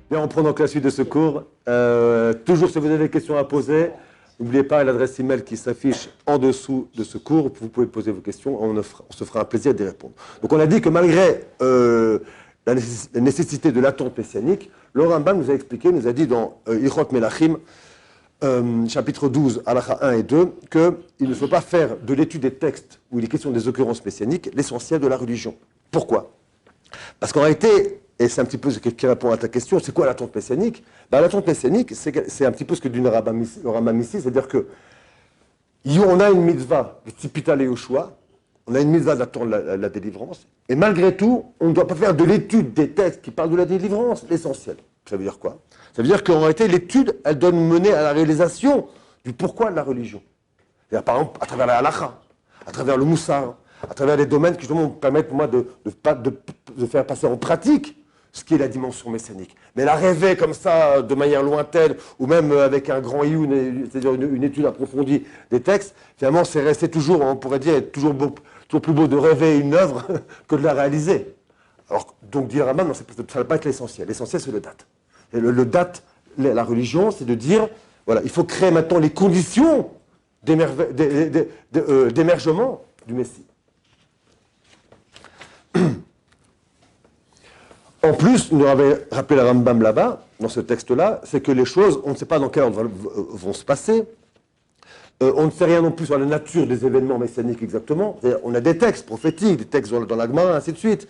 Bien, en prenant que la suite de ce cours, toujours si vous avez des questions à poser, n'oubliez pas l'adresse email qui s'affiche en dessous de ce cours. Vous pouvez poser vos questions, on se fera un plaisir d'y répondre. Donc on a dit que malgré la nécessité de l'attente messianique, le Rambam nous a expliqué, nous a dit dans Ilchot Melachim, chapitre 12, halakha 1 et 2, qu'il ne faut pas faire de l'étude des textes où il est question des occurrences messianiques l'essentiel de la religion. Pourquoi? Parce qu'en réalité, et c'est un petit peu ce qui répond à ta question, c'est quoi l'attente messianique? Ben, l'attente messianique, c'est un petit peu ce que dit le Rambam ici, c'est-à-dire que on a une mitzvah, Tzipita Yehoshua, on a une mitzvah d'attendre la délivrance, et malgré tout, on ne doit pas faire de l'étude des textes qui parlent de la délivrance l'essentiel. Ça veut dire quoi? Ça veut dire qu'en réalité, l'étude, elle doit nous mener à la réalisation du pourquoi de la religion. Par exemple, à travers la halakha, à travers le moussar, à travers les domaines qui justement me permettent moi de faire passer en pratique ce qui est la dimension messianique. Mais la rêver comme ça, de manière lointaine, ou même avec un grand ioun, c'est-à-dire une étude approfondie des textes, finalement, c'est resté toujours, on pourrait dire, toujours plus beau de rêver une œuvre que de la réaliser. Alors, donc, dire Rambam, non, ça ne va pas être l'essentiel. L'essentiel, c'est le date. Et le date, la religion, c'est de dire, voilà, il faut créer maintenant les conditions d'émergement du Messie. En plus, nous avait rappelé la Rambam là-bas, dans ce texte-là, c'est que les choses, on ne sait pas dans quel ordre vont se passer. On ne sait rien non plus sur la nature des événements messianiques exactement. On a des textes prophétiques, des textes dans la Gemara, ainsi de suite.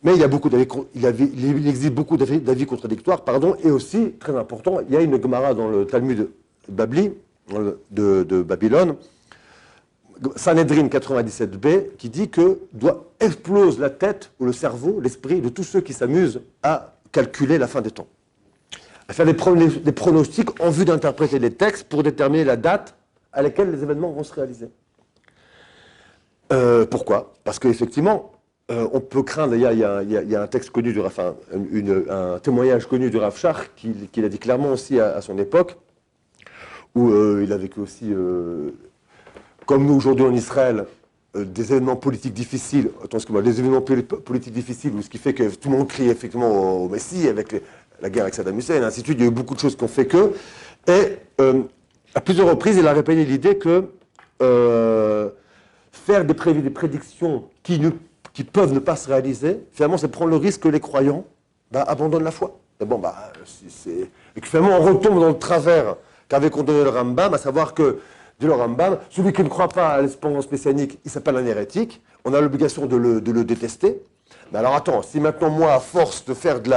Mais il y a beaucoup il existe beaucoup d'avis contradictoires, pardon, et aussi, très important, il y a une Gemara dans le Talmud Babli, de Babylone, Sanhedrin 97b, qui dit que explose la tête ou le cerveau, l'esprit de tous ceux qui s'amusent à calculer la fin des temps. À faire des pronostics en vue d'interpréter les textes pour déterminer la date à laquelle les événements vont se réaliser. Pourquoi? Parce qu'effectivement, on peut craindre, il y a un texte connu du Rav, un témoignage connu du Rav Shach, qu'il a dit clairement aussi à son époque, où il a vécu aussi... comme nous aujourd'hui en Israël, des événements politiques difficiles, des événements politiques difficiles, ce qui fait que tout le monde crie effectivement au Messie, avec la guerre avec Saddam Hussein, et ainsi de suite, il y a eu beaucoup de choses qui ont fait que. Et à plusieurs reprises, il a répété l'idée que faire des prédictions qui peuvent ne pas se réaliser, finalement, c'est prendre le risque que les croyants abandonnent la foi. Et bon, et que finalement, on retombe dans le travers qu'avait condamné le Rambam, à savoir que dit le Rambam, celui qui ne croit pas à l'espérance messianique, il s'appelle un hérétique. On a l'obligation de le détester. Mais alors attends, si maintenant moi, à force de faire de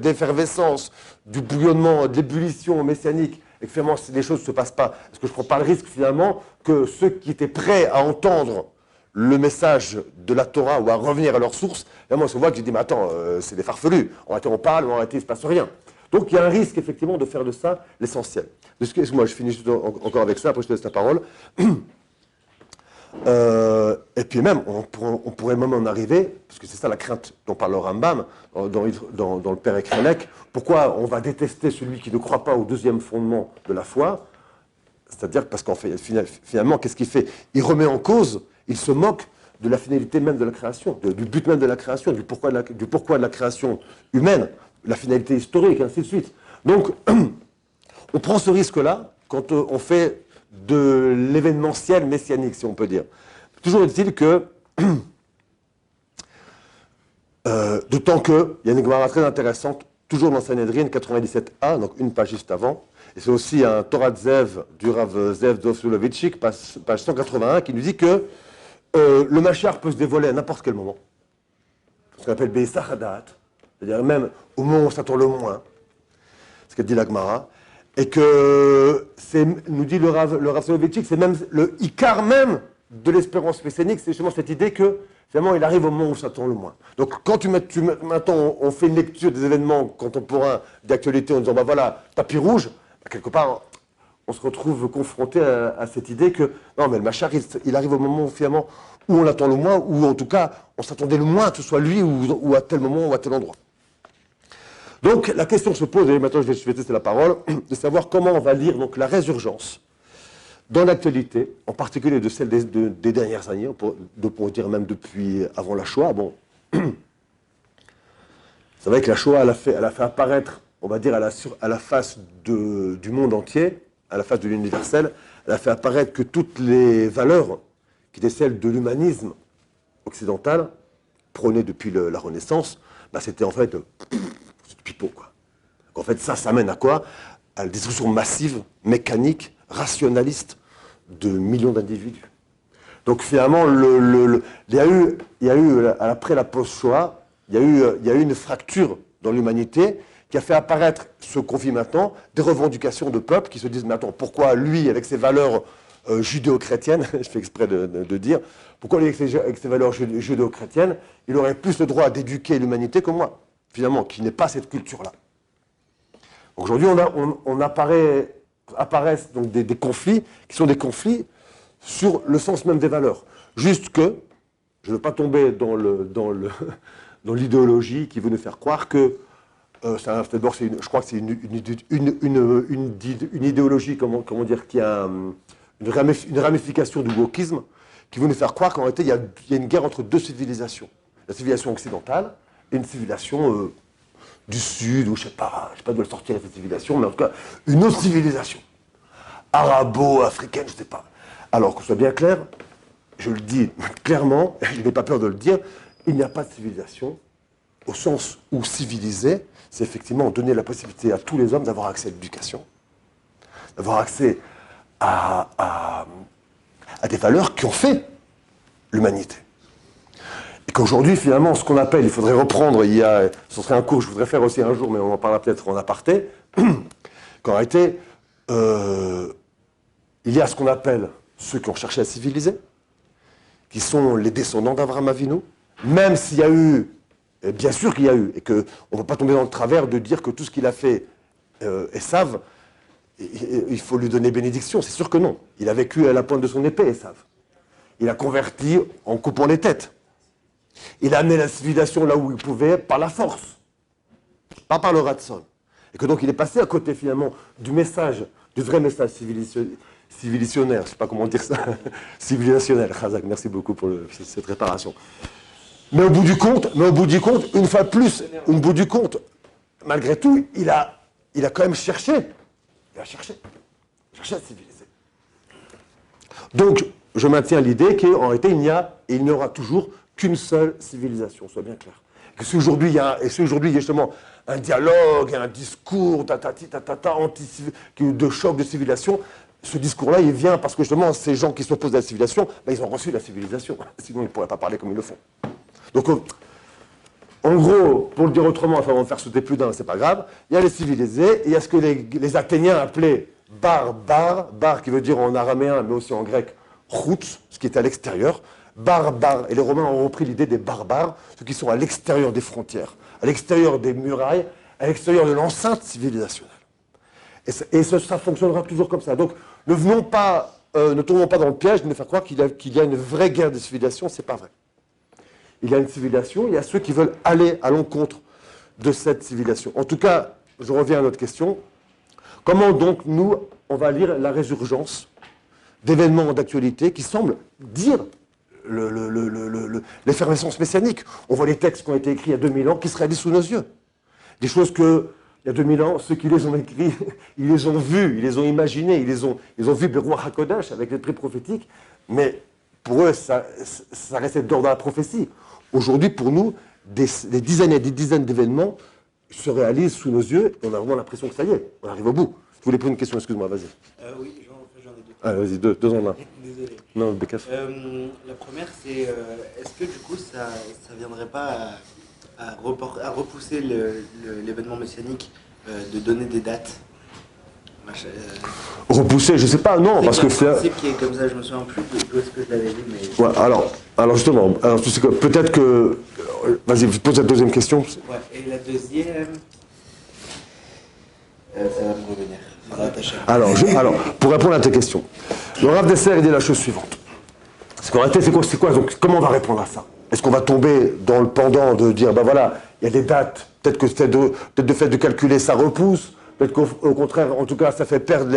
l'effervescence, du bouillonnement, de l'ébullition messianique, et que finalement les choses ne se passent pas, est-ce que je ne prends pas le risque finalement que ceux qui étaient prêts à entendre le message de la Torah ou à revenir à leur source, finalement on voit que j'ai dit, mais attends, c'est des farfelus. En réalité on parle, mais en réalité il ne se passe rien. Donc il y a un risque effectivement de faire de ça l'essentiel. Excuse-moi, je finis juste encore avec ça, après je te laisse la parole. Et puis même, on pourrait même en arriver, parce que c'est ça la crainte dont parle le Rambam, dans le Père Ekhelek, pourquoi on va détester celui qui ne croit pas au deuxième fondement de la foi? C'est-à-dire parce qu'en fait, finalement, qu'est-ce qu'il fait? Il remet en cause, il se moque de la finalité même de la création, du but même de la création, du pourquoi de la création humaine, la finalité historique, ainsi de suite. Donc, on prend ce risque-là quand on fait de l'événementiel messianique, si on peut dire. Toujours est-il que, d'autant qu'il y a une Gemara très intéressante, toujours dans Sanhedrin 97a, donc une page juste avant, et c'est aussi un Torah Zev du Rav Zev Dov Soloveitchik, page 181, qui nous dit que le Mashiach peut se dévoiler à n'importe quel moment. Ce qu'on appelle Be'esach Hadat, c'est-à-dire même au moment où on s'attend le moins, ce qu'a dit la Gemara, et que, nous dit le Rav Soloveitchik, c'est même le Ikar même de l'espérance messianique, c'est justement cette idée que, finalement, il arrive au moment où on s'attend le moins. Donc, quand maintenant, on fait une lecture des événements contemporains d'actualité en disant, voilà, tapis rouge, quelque part, on se retrouve confronté à cette idée que, non, mais le Machar, il arrive au moment, finalement, où on l'attend le moins, ou en tout cas, on s'attendait le moins que ce soit lui, ou à tel moment, ou à tel endroit. Donc, la question se pose, et maintenant je vais tester la parole, de savoir comment on va lire donc, la résurgence dans l'actualité, en particulier de celle des dernières années, on pourrait dire même depuis avant la Shoah. Bon, c'est vrai que la Shoah, elle a fait apparaître on va dire, à la face du monde entier, à la face de l'universel. Elle a fait apparaître que toutes les valeurs qui étaient celles de l'humanisme occidental, prônées depuis la Renaissance, bah, c'était en fait du pipeau, quoi. En fait, ça mène à quoi? À la destruction massive, mécanique, rationaliste de millions d'individus. Donc finalement, il y a eu, après la post-Shoah, il y a eu une fracture dans l'humanité qui a fait apparaître ce qu'on vit maintenant, des revendications de peuples qui se disent, mais attends, pourquoi lui, avec ses valeurs judéo-chrétiennes, je fais exprès de dire, pourquoi lui, avec ses valeurs judéo-chrétiennes, il aurait plus le droit d'éduquer l'humanité que moi, finalement, qui n'est pas cette culture-là. Aujourd'hui, apparaissent donc des conflits qui sont des conflits sur le sens même des valeurs. Juste que, je ne veux pas tomber dans l'idéologie qui veut nous faire croire que, je crois que c'est une idéologie, comment dire, qui a une ramification du wokisme, qui veut nous faire croire qu'en réalité, il y a une guerre entre deux civilisations. La civilisation occidentale et une civilisation du Sud, ou je ne sais pas d'où elle sortirait cette civilisation, mais en tout cas, une autre civilisation. Arabo-africaine, je ne sais pas. Alors, que ce soit bien clair, je le dis clairement, je n'ai pas peur de le dire, il n'y a pas de civilisation au sens où civilisé, c'est effectivement donner la possibilité à tous les hommes d'avoir accès à l'éducation, d'avoir accès à des valeurs qui ont fait l'humanité. Et qu'aujourd'hui, finalement, ce qu'on appelle, il faudrait reprendre, ce serait un cours que je voudrais faire aussi un jour, mais on en parlera peut-être en aparté, qu'en réalité, il y a ce qu'on appelle ceux qui ont cherché à civiliser, qui sont les descendants d'Abraham Avinu, même s'il y a eu, et bien sûr qu'il y a eu, et qu'on ne va pas tomber dans le travers de dire que tout ce qu'il a fait Esav, il faut lui donner bénédiction, c'est sûr que non. Il a vécu à la pointe de son épée, Esav. Il a converti en coupant les têtes. Il a amené la civilisation là où il pouvait par la force, pas par le ratson. Et que donc il est passé à côté finalement du message, du vrai message civilisationnaire, je ne sais pas comment dire ça, civilisationnel. Khazak, merci beaucoup pour cette réparation. Mais au bout du compte, une fois de plus, au bout du compte, malgré tout, il a quand même cherché. Il a cherché à civiliser. Donc, je maintiens l'idée qu'en réalité, il n'y aura toujours qu'une seule civilisation, soit bien clair. Que si aujourd'hui il y a justement un dialogue, un discours de choc de civilisation, ce discours-là, il vient parce que justement, ces gens qui s'opposent à la civilisation, ben, ils ont reçu la civilisation. Sinon, ils ne pourraient pas parler comme ils le font. Donc, en gros, pour le dire autrement, enfin, on va faire sauter plus d'un, c'est pas grave, il y a les civilisés, et il y a ce que les Athéniens appelaient barbares, bar qui veut dire en araméen, mais aussi en grec, chouts, ce qui est à l'extérieur, barbares. Et les Romains ont repris l'idée des barbares, ceux qui sont à l'extérieur des frontières, à l'extérieur des murailles, à l'extérieur de l'enceinte civilisationnelle. Et ça fonctionnera toujours comme ça. Donc, ne tombons pas dans le piège de nous faire croire qu'il y a une vraie guerre de civilisation, c'est pas vrai. Il y a une civilisation, il y a ceux qui veulent aller à l'encontre de cette civilisation. En tout cas, je reviens à notre question. Comment donc, nous, on va lire la résurgence d'événements d'actualité qui semblent dire l'effervescence messianique? On voit les textes qui ont été écrits il y a 2000 ans qui se réalisent sous nos yeux. Des choses que, il y a 2000 ans, ceux qui les ont écrits, ils les ont vus, ils les ont imaginés, ils ont vu Beruach HaKodesh avec l'esprit prophétique, mais pour eux, ça restait d'ordre de la prophétie. Aujourd'hui, pour nous, des dizaines et des dizaines d'événements se réalisent sous nos yeux et on a vraiment l'impression que ça y est, on arrive au bout. Je voulais poser une question, excuse-moi, vas-y. Oui, j'en ai deux. Ah, vas-y, deux en un. Désolé. Non, Bécasse. La première, c'est est-ce que du coup, ça ne viendrait pas à repousser l'événement messianique de donner des dates? Repousser, je sais pas, non, parce que c'est... C'est qui est comme ça, je me souviens plus d'où est-ce que je l'avais lu, mais... Ouais, alors justement, tu sais que peut-être que... Vas-y, pose la deuxième question. Ouais, et la deuxième... ça va me revenir. Alors, pour répondre à tes questions, le Rav Dessler, il dit la chose suivante. C'est qu'en réalité, c'est quoi donc, comment on va répondre à ça? Est-ce qu'on va tomber dans le pendant de dire, ben voilà, il y a des dates, peut-être que le fait de calculer, ça repousse, peut-être qu'au contraire, en tout cas, ça fait perdre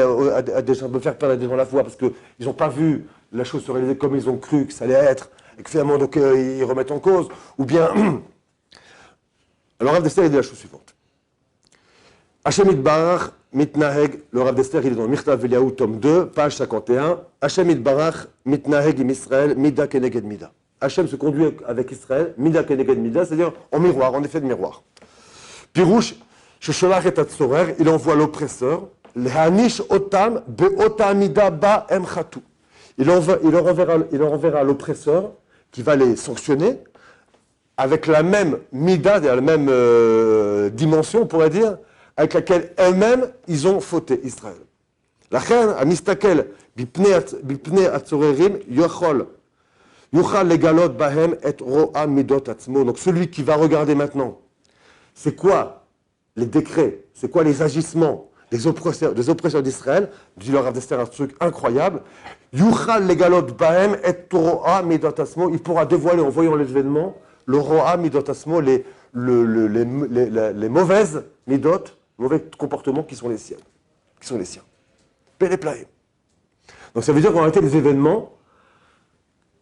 ça peut faire perdre à des gens la foi, parce qu'ils n'ont pas vu la chose se réaliser comme ils ont cru que ça allait être, et que finalement, donc, ils remettent en cause, ou bien... Alors, Rav Dessler, il dit la chose suivante. Hashem Itbarach, Mitnaheg, le Rav d'Esther, il est dans Mirtav Eliyahu, tome 2, page 51. Hashem Itbarach, Mitnaheg im Israël, Mida Keneged Mida. Hashem se conduit avec Israël, Mida Keneged Mida, c'est-à-dire en miroir, en effet de miroir. Pirouche, Shesholach et Atzorer, il envoie l'oppresseur, Lehanish Otam, Be'ota Mida Ba Em Chatu. Il enverra l'oppresseur qui va les sanctionner avec la même Mida, la même dimension, on pourrait dire, avec laquelle eux-mêmes, ils ont fauté Israël. La reine, à Mistakel, Bipne Atzorerim, Yochol legalot bahem et ro'a midot atzmo. Donc celui qui va regarder maintenant, c'est quoi les décrets, c'est quoi les agissements des oppresseurs d'Israël, dit le Rav d'Esther un truc incroyable. Yuchal legalot bahem et ro'a midot atzmo. Il pourra dévoiler en voyant les événements le ro'a midot atzmo, les mauvaises midot, mauvais comportements qui sont les siens. Péléplaïm. Donc ça veut dire qu'en réalité, les événements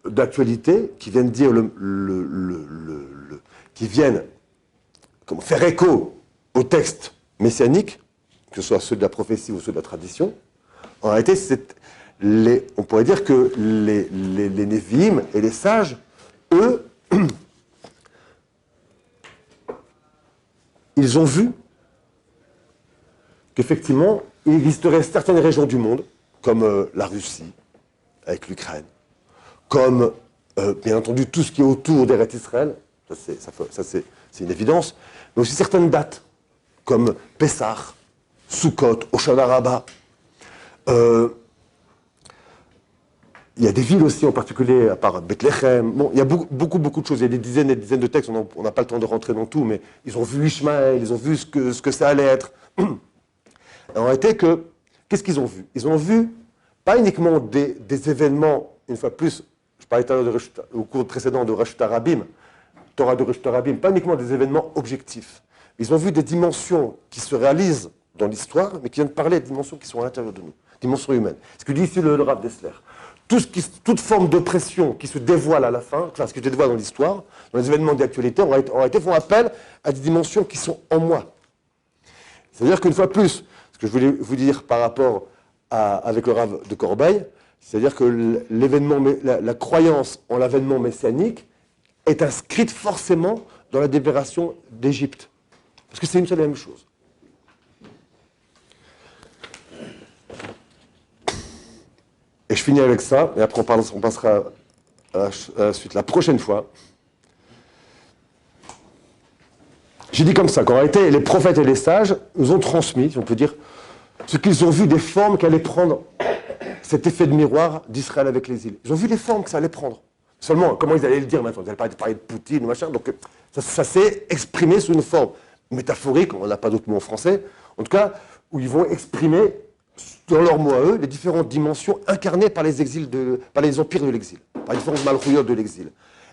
d'actualité qui viennent dire qui viennent faire écho au texte messianique, que ce soit ceux de la prophétie ou ceux de la tradition, en réalité, on pourrait dire que les Névi'im et les sages, eux, ils ont vu qu'effectivement, il existerait certaines régions du monde, comme la Russie, avec l'Ukraine, comme, bien entendu, tout ce qui est autour d'Eretz Israël, ça c'est une évidence, mais aussi certaines dates, comme Pessah, Sukkot, Hoshana Rabbah. Il y a des villes aussi, en particulier, à part Bethléem. Bon, il y a beaucoup de choses. Il y a des dizaines et des dizaines de textes, on n'a pas le temps de rentrer dans tout, mais ils ont vu Ishmaël, ils ont vu ce que ça allait être. En réalité, qu'est-ce qu'ils ont vu? Ils ont vu, pas uniquement des événements, une fois de plus, je parlais tout à l'heure au cours précédent de Reshut Harabim, Torah de Reshut Harabim, pas uniquement des événements objectifs. Ils ont vu des dimensions qui se réalisent dans l'histoire, mais qui viennent parler des dimensions qui sont à l'intérieur de nous, dimensions humaines. Ce que dit ici le Rav d'Esther. Toute forme d'oppression qui se dévoile à la fin, enfin, ce qui se dévoile dans l'histoire, dans les événements d'actualité, en réalité font appel à des dimensions qui sont en moi. C'est-à-dire qu'une fois de plus, ce que je voulais vous dire par rapport avec le Rav de Corbeil, c'est-à-dire que la croyance en l'avènement messianique est inscrite forcément dans la libération d'Égypte. Parce que c'est une seule et la même chose. Et je finis avec ça, et après on passera à la suite la prochaine fois. J'ai dit comme ça, qu'en réalité, les prophètes et les sages nous ont transmis, si on peut dire, ce qu'ils ont vu des formes qu'allait prendre cet effet de miroir d'Israël avec les îles. Ils ont vu les formes que ça allait prendre. Seulement, comment ils allaient le dire maintenant? Ils n'allaient pas parler de Poutine ou machin, donc ça s'est exprimé sous une forme métaphorique, on n'a pas d'autres mots en français, en tout cas, où ils vont exprimer, dans leurs mots à eux, les différentes dimensions incarnées par les empires de l'exil, par les différentes malchouyot de l'exil.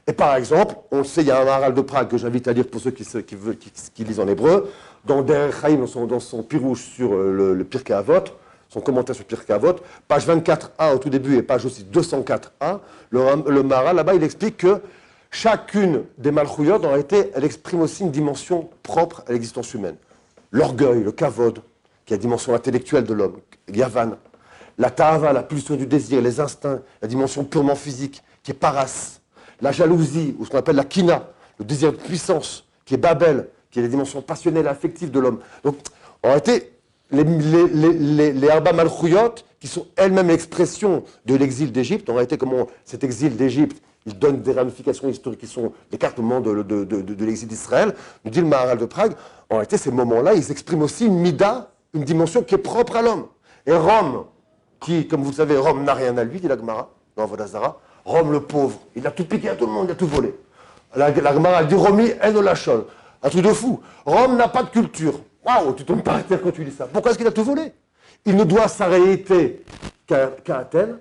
Et par exemple, on le sait, il y a un Maharal de Prague que j'invite à lire pour ceux qui lisent en hébreu, dans Der Chaim, dans son pirouche sur le Pirkei Avot, son commentaire sur Pirkei Avot, page 24a au tout début et page aussi 204a, le Maharal, là-bas, il explique que chacune des malchouyot, en réalité, elle exprime aussi une dimension propre à l'existence humaine. L'orgueil, le kavod, qui est la dimension intellectuelle de l'homme, Yavan, la ta'ava, la pulsion du désir, les instincts, la dimension purement physique, qui est paras, la jalousie, ou ce qu'on appelle la kina, le désir de puissance, qui est Babel, qui est la dimension passionnelle et affective de l'homme. Donc, en réalité, les Arba Malchouyot, qui sont elles-mêmes l'expression de l'exil d'Égypte, en réalité, comment cet exil d'Égypte, il donne des ramifications historiques qui sont l'écartement de l'exil d'Israël, nous dit le Maharal de Prague, en réalité, ces moments-là, ils expriment aussi une mida, une dimension qui est propre à l'homme. Et Rome, qui, comme vous le savez, Rome n'a rien à lui, dit la Gemara, dans Vodazara, Rome le pauvre, il a tout piqué à tout le monde, il a tout volé. La Gemara dit Romi en lachol. Un truc de fou. Rome n'a pas de culture. Waouh, tu tombes par terre quand tu dis ça. Pourquoi est-ce qu'il a tout volé? Il ne doit sa réalité qu'à Athènes,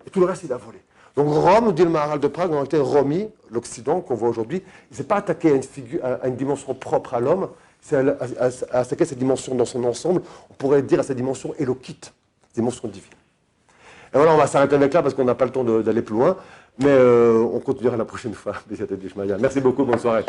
et tout le reste il a volé. Donc Rome, dit le Maharal de Prague, en réalité Romi, l'Occident qu'on voit aujourd'hui, il ne s'est pas attaqué à une dimension propre à l'homme, c'est à attaquer cette dimension dans son ensemble, on pourrait dire à sa dimension élokite, dimension divine. Et voilà, on va s'arrêter avec là parce qu'on n'a pas le temps d'aller plus loin, mais on continuera la prochaine fois. Merci beaucoup, bonne soirée.